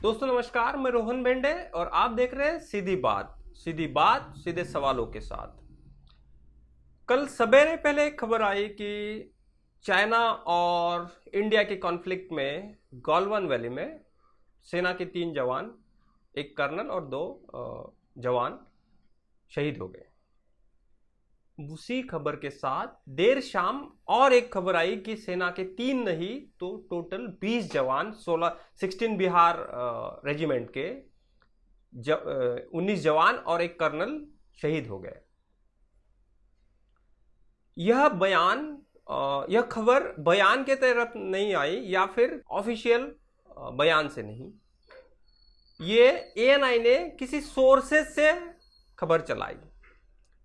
दोस्तों नमस्कार, मैं रोहन बेंडे और आप देख रहे हैं सीधी बात सीधे सवालों के साथ। कल सवेरे पहले एक खबर आई कि चाइना और इंडिया के कॉन्फ्लिक्ट में गलवान वैली में सेना के 3 जवान, एक कर्नल और 2 जवान शहीद हो गए। उसी खबर के साथ देर शाम और एक खबर आई कि सेना के 3 नहीं तो टोटल 20 जवान 16 बिहार रेजिमेंट के 19 जवान और एक कर्नल शहीद हो गए। यह खबर बयान के तरफ नहीं आई या फिर ऑफिशियल बयान से नहीं, ये ANI ने किसी सोर्सेस से खबर चलाई।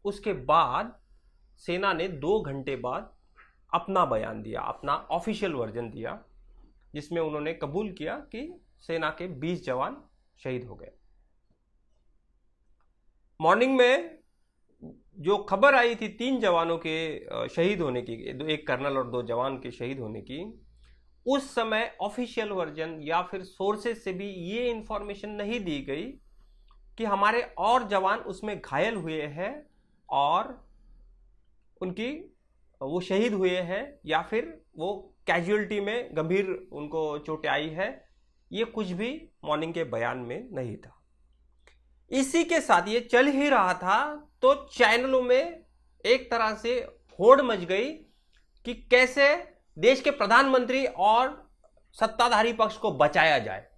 उसके बाद सेना ने 2 घंटे बाद अपना बयान दिया, अपना ऑफिशियल वर्जन दिया, जिसमें उन्होंने कबूल किया कि सेना के 20 जवान शहीद हो गए। मॉर्निंग में जो खबर आई थी 3 जवानों के शहीद होने की, एक कर्नल और 2 जवान के शहीद होने की, उस समय ऑफिशियल वर्जन या फिर सोर्सेस से भी ये इंफॉर्मेशन नहीं दी गई कि हमारे और जवान उसमें घायल हुए हैं और वो शहीद हुए हैं या फिर वो कैजुअलिटी में गंभीर उनको चोटें आई है। ये कुछ भी मॉर्निंग के बयान में नहीं था। इसी के साथ ये चल ही रहा था तो चैनलों में एक तरह से होड़ मच गई कि कैसे देश के प्रधानमंत्री और सत्ताधारी पक्ष को बचाया जाए।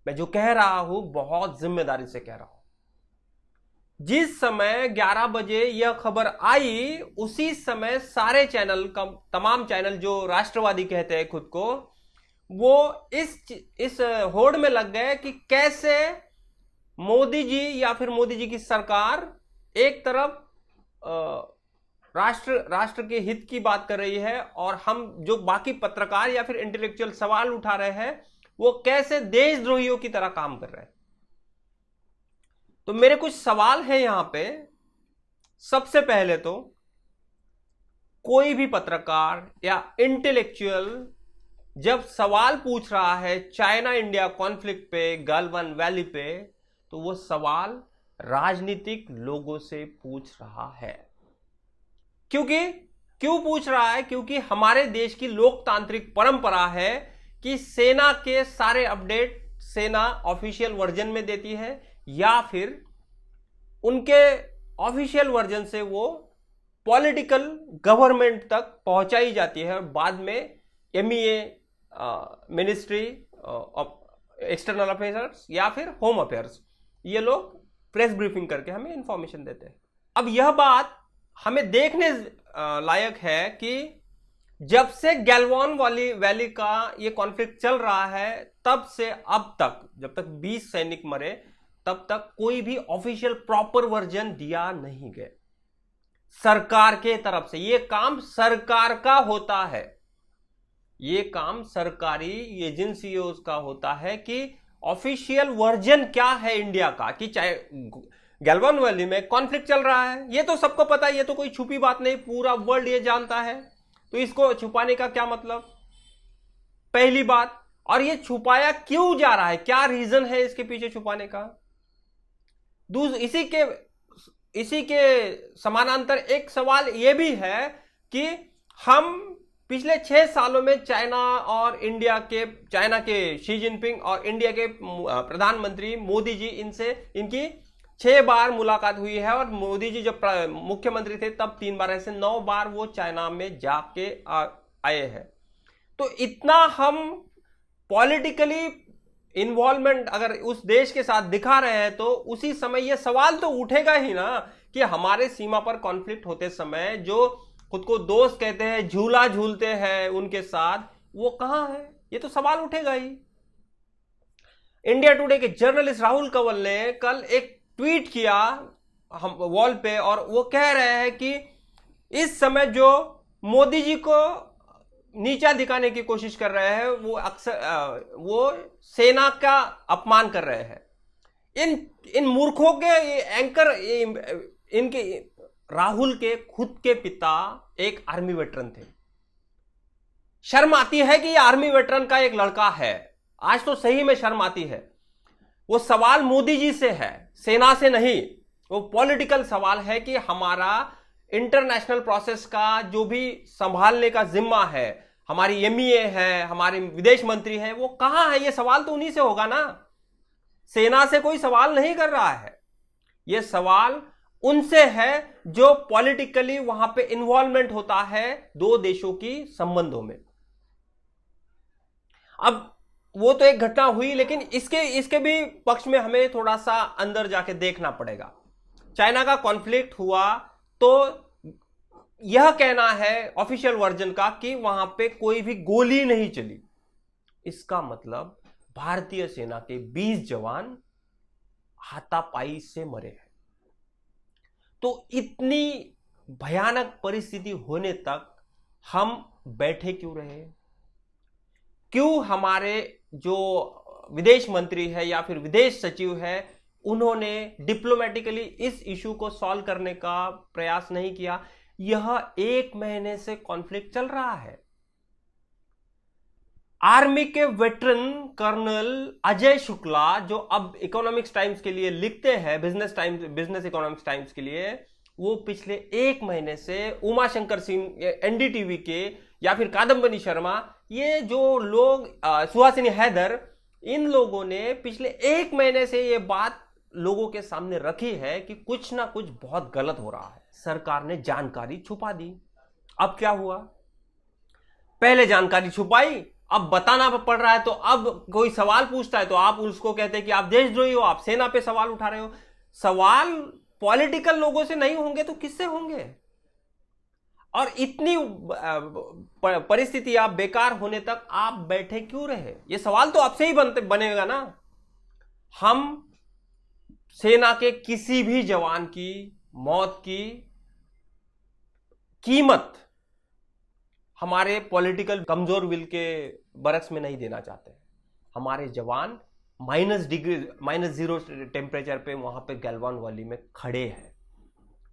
मैं जो कह रहा हूं बहुत जिम्मेदारी से कह रहा हूं। जिस समय 11 बजे यह खबर आई, उसी समय सारे चैनल, तमाम चैनल जो राष्ट्रवादी कहते हैं खुद को, वो इस होड़ में लग गए कि कैसे मोदी जी या फिर मोदी जी की सरकार एक तरफ राष्ट्र के हित की बात कर रही है और हम जो बाकी पत्रकार या फिर इंटेलेक्चुअल सवाल उठा रहे हैं वो कैसे देशद्रोहियों की तरह काम कर रहे हैं। तो मेरे कुछ सवाल हैं यहां पे। सबसे पहले तो कोई भी पत्रकार या इंटेलेक्चुअल जब सवाल पूछ रहा है चाइना इंडिया कॉन्फ्लिक्ट पे, गलवान वैली पे, तो वो सवाल राजनीतिक लोगों से पूछ रहा है। क्यों पूछ रहा है? क्योंकि हमारे देश की लोकतांत्रिक परंपरा है कि सेना के सारे अपडेट सेना ऑफिशियल वर्जन में देती है या फिर उनके ऑफिशियल वर्जन से वो पॉलिटिकल गवर्नमेंट तक पहुंचाई जाती है और बाद में MEA ministry of external affairs या फिर होम अफेयर्स, ये लोग प्रेस ब्रीफिंग करके हमें इंफॉर्मेशन देते हैं। अब यह बात हमें देखने लायक है कि जब से गलवान वैली का ये कॉन्फ्लिक्ट चल रहा है तब से अब तक, जब तक 20 सैनिक मरे तब तक कोई भी ऑफिशियल प्रॉपर वर्जन दिया नहीं गया सरकार के तरफ से। ये काम सरकार का होता है, ये काम सरकारी एजेंसियों का होता है कि ऑफिशियल वर्जन क्या है इंडिया का, कि चाहे गलवान वैली में कॉन्फ्लिक्ट चल रहा है, ये तो सबको पता है, ये तो कोई छुपी बात नहीं, पूरा वर्ल्ड ये जानता है। तो इसको छुपाने का क्या मतलब, पहली बात। और ये छुपाया क्यों जा रहा है, क्या रीजन है इसके पीछे छुपाने का। इसी के समानांतर एक सवाल यह भी है कि हम पिछले 6 सालों में चाइना के शी जिनपिंग और इंडिया के प्रधानमंत्री मोदी जी, इनकी 6 बार मुलाकात हुई है और मोदी जी जब मुख्यमंत्री थे तब 3 बार, ऐसे 9 बार वो चाइना में जाके आए हैं। तो इतना हम पॉलिटिकली इन्वॉल्वमेंट अगर उस देश के साथ दिखा रहे हैं तो उसी समय यह सवाल तो उठेगा ही ना कि हमारे सीमा पर कॉन्फ्लिक्ट होते समय जो खुद को दोस्त कहते हैं, झूला झूलते हैं उनके साथ, वो कहां है, ये तो सवाल उठेगा ही। इंडिया टुडे के जर्नलिस्ट राहुल कंवल ने कल एक ट्वीट किया हम वॉल पे और वो कह रहे हैं कि इस समय जो मोदी जी को नीचा दिखाने की कोशिश कर रहे हैं वो सेना का अपमान कर रहे हैं। इन मूर्खों के एंकर इनके राहुल के खुद के पिता एक आर्मी वेटरन थे। शर्म आती है कि ये आर्मी वेटरन का एक लड़का है। आज तो सही में शर्म आती है। वो सवाल मोदी जी से है, सेना से नहीं। वो पॉलिटिकल सवाल है कि हमारा इंटरनेशनल प्रोसेस का जो भी संभालने का जिम्मा है, हमारी एमईए है, हमारे विदेश मंत्री है, वो कहां है? ये सवाल तो उन्हीं से होगा ना। सेना से कोई सवाल नहीं कर रहा है, ये सवाल उनसे है जो पॉलिटिकली वहां पे इन्वॉल्वमेंट होता है दो देशों की संबंधों में। अब वो तो एक घटना हुई, लेकिन इसके भी पक्ष में हमें थोड़ा सा अंदर जाके देखना पड़ेगा। चाइना का कॉन्फ्लिक्ट हुआ तो यह कहना है ऑफिशियल वर्जन का कि वहां पे कोई भी गोली नहीं चली। इसका मतलब भारतीय सेना के 20 जवान हाथापाई से मरे हैं। तो इतनी भयानक परिस्थिति होने तक हम बैठे क्यों रहे? क्यों हमारे जो विदेश मंत्री है या फिर विदेश सचिव है, उन्होंने डिप्लोमेटिकली इस इशू को सॉल्व करने का प्रयास नहीं किया? यह 1 महीने से कॉन्फ्लिक्ट चल रहा है। आर्मी के वेटरन कर्नल अजय शुक्ला, जो अब इकोनॉमिक्स टाइम्स के लिए लिखते हैं, बिजनेस इकोनॉमिक्स टाइम्स के लिए, वो पिछले 1 महीने से उमा शंकर सिंह एनडीटीवी के या फिर कादम्बनी शर्मा, ये जो लोग, सुहासिनी हैदर, इन लोगों ने पिछले 1 महीने से ये बात लोगों के सामने रखी है कि कुछ ना कुछ बहुत गलत हो रहा है। सरकार ने जानकारी छुपा दी। अब क्या हुआ? पहले जानकारी छुपाई, अब बताना पड़ रहा है। तो अब कोई सवाल पूछता है तो आप उसको कहते हैं कि आप देशद्रोही हो, आप सेना पे सवाल उठा रहे हो। सवाल पॉलिटिकल लोगों से नहीं होंगे तो किससे होंगे? और इतनी परिस्थिति आप बेकार होने तक आप बैठे क्यों रहे? ये सवाल तो आपसे ही बनेगा ना। हम सेना के किसी भी जवान की मौत की कीमत हमारे पॉलिटिकल कमजोर विल के बरक्स में नहीं देना चाहते। हमारे जवान -0 टेम्परेचर पे वहां पे गलवान वैली में खड़े हैं,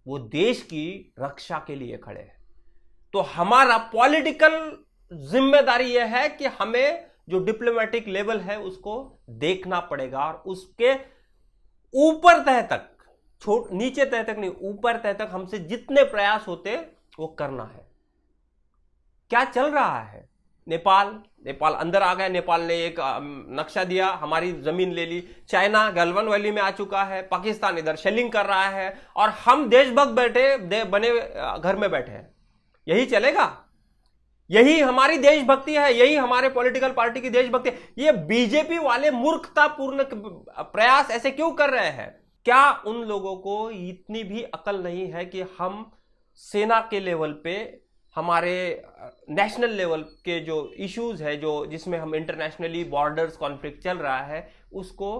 वो देश की रक्षा के लिए खड़े हैं। तो हमारा पॉलिटिकल जिम्मेदारी यह है कि हमें जो डिप्लोमेटिक लेवल है उसको देखना पड़ेगा और उसके ऊपर तह तक, नीचे तह तक नहीं, ऊपर तह तक हमसे जितने प्रयास होते वो करना है। क्या चल रहा है? नेपाल अंदर आ गया। नेपाल ने एक नक्शा दिया, हमारी जमीन ले ली। चाइना गलवान वैली में आ चुका है। पाकिस्तान इधर शेलिंग कर रहा है और हम देशभक्त बने घर में बैठे हैं। यही चलेगा? यही हमारी देशभक्ति है? यही हमारे पॉलिटिकल पार्टी की देशभक्ति है? ये बीजेपी वाले मूर्खतापूर्ण प्रयास ऐसे क्यों कर रहे हैं? क्या उन लोगों को इतनी भी अकल नहीं है कि हम सेना के लेवल पे, हमारे नेशनल लेवल के जो इश्यूज है, जो जिसमें हम इंटरनेशनली बॉर्डर्स कॉन्फ्लिक्ट चल रहा है, उसको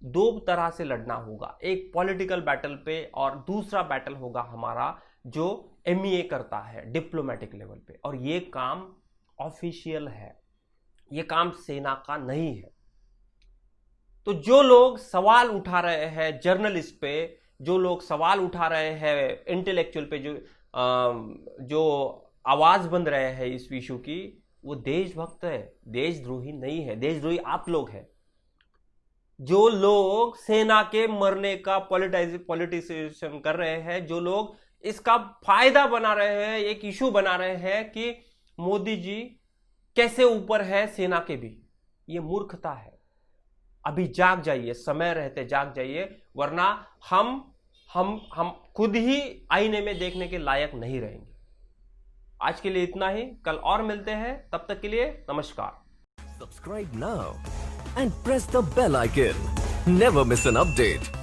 2 तरह से लड़ना होगा। एक पॉलिटिकल बैटल पे और दूसरा बैटल होगा हमारा जो एमईए करता है डिप्लोमेटिक लेवल पे। और ये काम ऑफिशियल है, ये काम सेना का नहीं है। तो जो लोग सवाल उठा रहे हैं जर्नलिस्ट पे, जो लोग सवाल उठा रहे हैं इंटेलेक्चुअल पे, जो आवाज बन रहे हैं इस इशू की, वो देशभक्त है, देशद्रोही नहीं है। देशद्रोही आप लोग हैं। जो लोग सेना के मरने का पॉलिटिसिएशन कर रहे हैं, जो लोग इसका फायदा बना रहे हैं, एक इशू बना रहे हैं कि मोदी जी कैसे ऊपर है सेना के भी, ये मूर्खता है। अभी जाग जाइए, समय रहते जाग जाइए, वरना हम खुद ही आईने में देखने के लायक नहीं रहेंगे। आज के लिए इतना ही, कल और मिलते हैं। तब तक के लिए नमस्कार। Subscribe now and press the bell icon. Never miss an update.